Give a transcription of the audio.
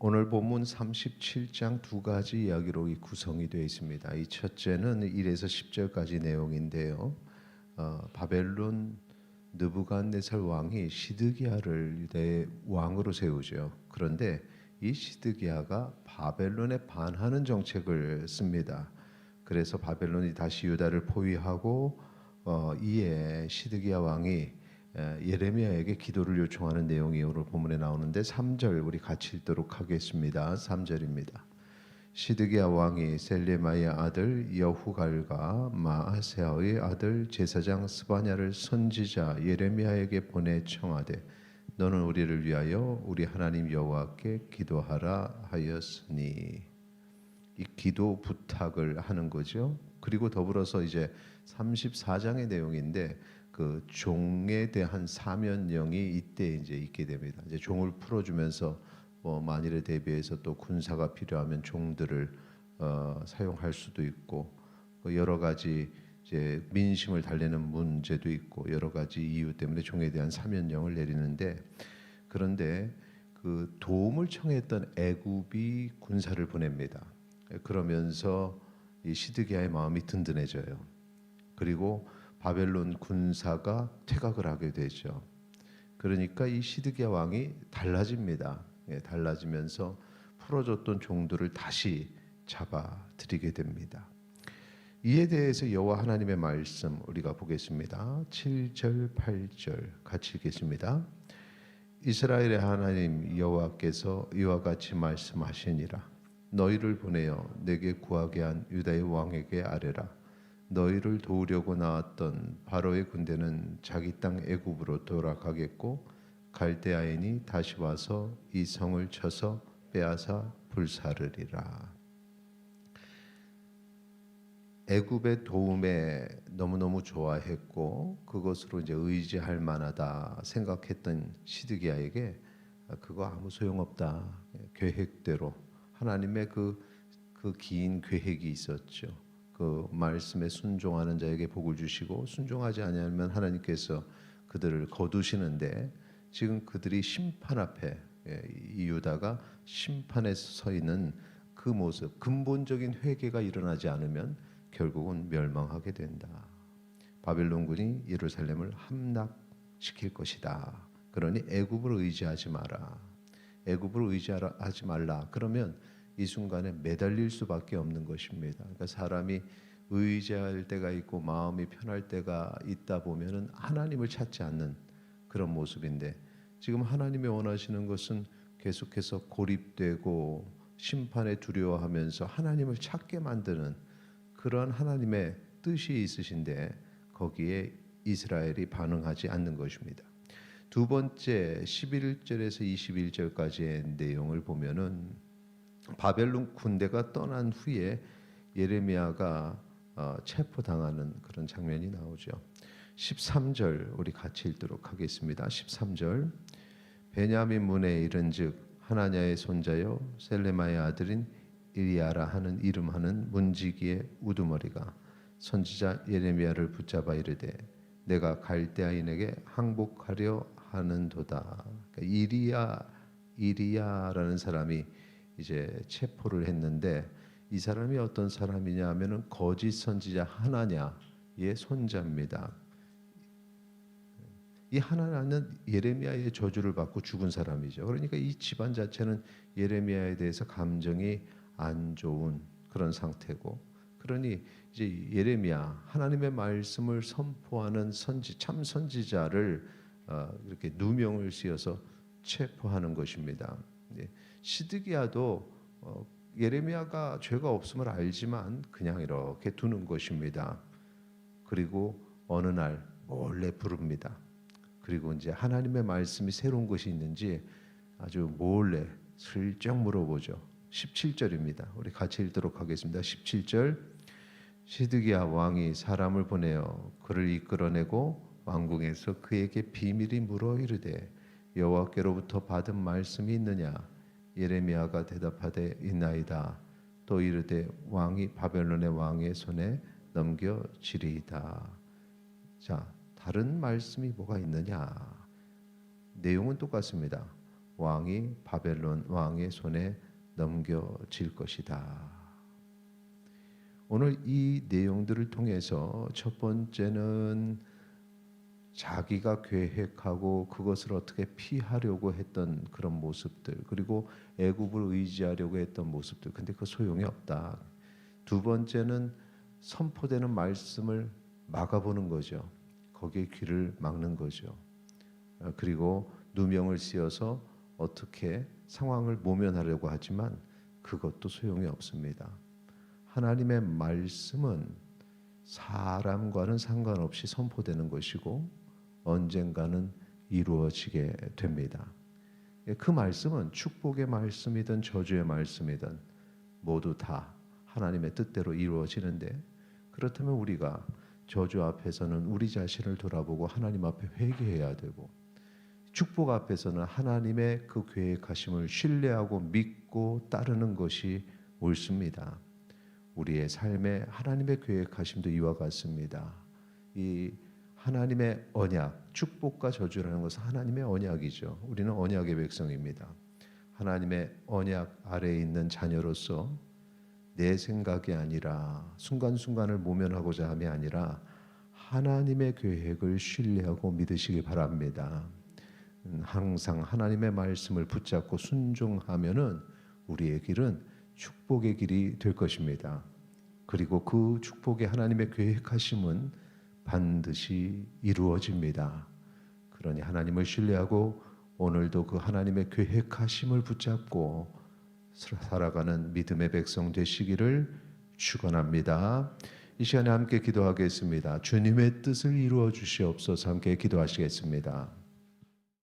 오늘 본문 37장 두 가지 이야기로 구성이 되어 있습니다. 이 첫째는 1에서 10절까지 내용인데요. 바벨론 느부갓네살 왕이 시드기야를 유다의 왕으로 세우죠. 그런데 이 시드기야가 바벨론에 반하는 정책을 씁니다. 그래서 바벨론이 다시 유다를 포위하고 이에 시드기야 왕이 예레미야에게 기도를 요청하는 내용이 오늘 본문에 나오는데 3절 우리 같이 읽도록 하겠습니다. 3절입니다. 시드기야 왕이 셀레마의 아들 여후갈과 마아세아의 아들 제사장 스바냐를 선지자 예레미야에게 보내 청하되 너는 우리를 위하여 우리 하나님 여호와께 기도하라 하였으니, 이 기도 부탁을 하는 거죠. 그리고 더불어서 이제 34장의 내용인데 그 종에 대한 사면령이 이때 이제 있게 됩니다. 이제 종을 풀어주면서 만일에 대비해서 또 군사가 필요하면 종들을 사용할 수도 있고, 여러 가지 이제 민심을 달래는 문제도 있고 여러 가지 이유 때문에 종에 대한 사면령을 내리는데, 그런데 그 도움을 청했던 애굽이 군사를 보냅니다. 그러면서 이 시드기야의 마음이 든든해져요. 그리고 바벨론 군사가 퇴각을 하게 되죠. 그러니까 이 시드기야 왕이 달라집니다. 달라지면서 풀어줬던 종들을 다시 잡아들이게 됩니다. 이에 대해서 여호와 하나님의 말씀 우리가 보겠습니다. 7절 8절 같이 읽겠습니다. 이스라엘의 하나님 여호와께서 이와 같이 말씀하시니라. 너희를 보내어 내게 구하게 한 유다의 왕에게 아뢰라. 너희를 도우려고 나왔던 바로의 군대는 자기 땅 애굽으로 돌아가겠고 갈대아인이 다시 와서 이 성을 쳐서 빼앗아 불사르리라. 애굽의 도움에 너무너무 좋아했고 그것으로 이제 의지할 만하다 생각했던 시드기야에게 그거 아무 소용없다. 계획대로 하나님의 그 긴 계획이 있었죠. 그 말씀에 순종하는 자에게 복을 주시고 순종하지 아니하면 하나님께서 그들을 거두시는데, 지금 그들이 심판 앞에, 이 유다가 심판에 서 있는 그 모습, 근본적인 회개가 일어나지 않으면 결국은 멸망하게 된다. 바벨론군이 예루살렘을 함락시킬 것이다. 그러니 애굽을 의지하지 마라. 애굽을 의지하지 말라. 그러면 이 순간에 매달릴 수밖에 없는 것입니다. 그러니까 사람이 의지할 때가 있고 마음이 편할 때가 있다 보면은 하나님을 찾지 않는 그런 모습인데, 지금 하나님이 원하시는 것은 계속해서 고립되고 심판에 두려워하면서 하나님을 찾게 만드는 그러한 하나님의 뜻이 있으신데 거기에 이스라엘이 반응하지 않는 것입니다. 두 번째 11절에서 21절까지의 내용을 보면은 바벨론 군대가 떠난 후에 예레미야가 체포당하는 그런 장면이 나오죠. 13절 우리 같이 읽도록 하겠습니다. 13절 베냐민 문에 이른즉 하나냐의 손자여 셀레마의 아들인 이리야라 하는 이름하는 문지기의 우두머리가 선지자 예레미야를 붙잡아 이르되 내가 갈대아인에게 항복하려 하는도다. 그러니까 이리야라는 사람이 이제 체포를 했는데, 이 사람이 어떤 사람이냐 하면은 거짓 선지자 하나냐의 손자입니다. 이 하나냐는 예레미야의 저주를 받고 죽은 사람이죠. 그러니까 이 집안 자체는 예레미야에 대해서 감정이 안 좋은 그런 상태고, 그러니 이제 예레미야 하나님의 말씀을 선포하는 참 선지자를 이렇게 누명을 씌워서 체포하는 것입니다. 시드기야도 예레미야가 죄가 없음을 알지만 그냥 이렇게 두는 것입니다. 그리고 어느 날 몰래 부릅니다. 그리고 이제 하나님의 말씀이 새로운 것이 있는지 아주 몰래 슬쩍 물어보죠. 17절입니다. 우리 같이 읽도록 하겠습니다. 17절 시드기야 왕이 사람을 보내어 그를 이끌어내고 왕궁에서 그에게 비밀이 물어 이르되 여호와께로부터 받은 말씀이 있느냐? 예레미야가 대답하되 있나이다. 또 이르되 왕이 바벨론의 왕의 손에 넘겨지리이다. 자, 다른 말씀이 뭐가 있느냐? 내용은 똑같습니다. 왕이 바벨론 왕의 손에 넘겨질 것이다. 오늘 이 내용들을 통해서 첫 번째는 자기가 계획하고 그것을 어떻게 피하려고 했던 그런 모습들, 그리고 애굽을 의지하려고 했던 모습들, 근데 그 소용이 없다. 두 번째는 선포되는 말씀을 막아보는 거죠. 거기에 귀를 막는 거죠. 그리고 누명을 씌워서 어떻게 상황을 모면하려고 하지만 그것도 소용이 없습니다. 하나님의 말씀은 사람과는 상관없이 선포되는 것이고 언젠가는 이루어지게 됩니다. 그 말씀은 축복의 말씀이든 저주의 말씀이든 모두 다 하나님의 뜻대로 이루어지는데, 그렇다면 우리가 저주 앞에서는 우리 자신을 돌아보고 하나님 앞에 회개해야 되고, 축복 앞에서는 하나님의 그 계획하심을 신뢰하고 믿고 따르는 것이 옳습니다. 우리의 삶에 하나님의 계획하심도 이와 같습니다. 이 하나님의 언약, 축복과 저주라는 것은 하나님의 언약이죠. 우리는 언약의 백성입니다. 하나님의 언약 아래에 있는 자녀로서 내 생각이 아니라 순간순간을 모면하고자 함이 아니라 하나님의 계획을 신뢰하고 믿으시기 바랍니다. 항상 하나님의 말씀을 붙잡고 순종하면은 우리의 길은 축복의 길이 될 것입니다. 그리고 그 축복의 하나님의 계획하심은 반드시 이루어집니다. 그러니 하나님을 신뢰하고 오늘도 그 하나님의 계획하심을 붙잡고 살아가는 믿음의 백성 되시기를 축원합니다. 이 시간에 함께 기도하겠습니다. 주님의 뜻을 이루어 주시옵소서. 함께 기도하시겠습니다.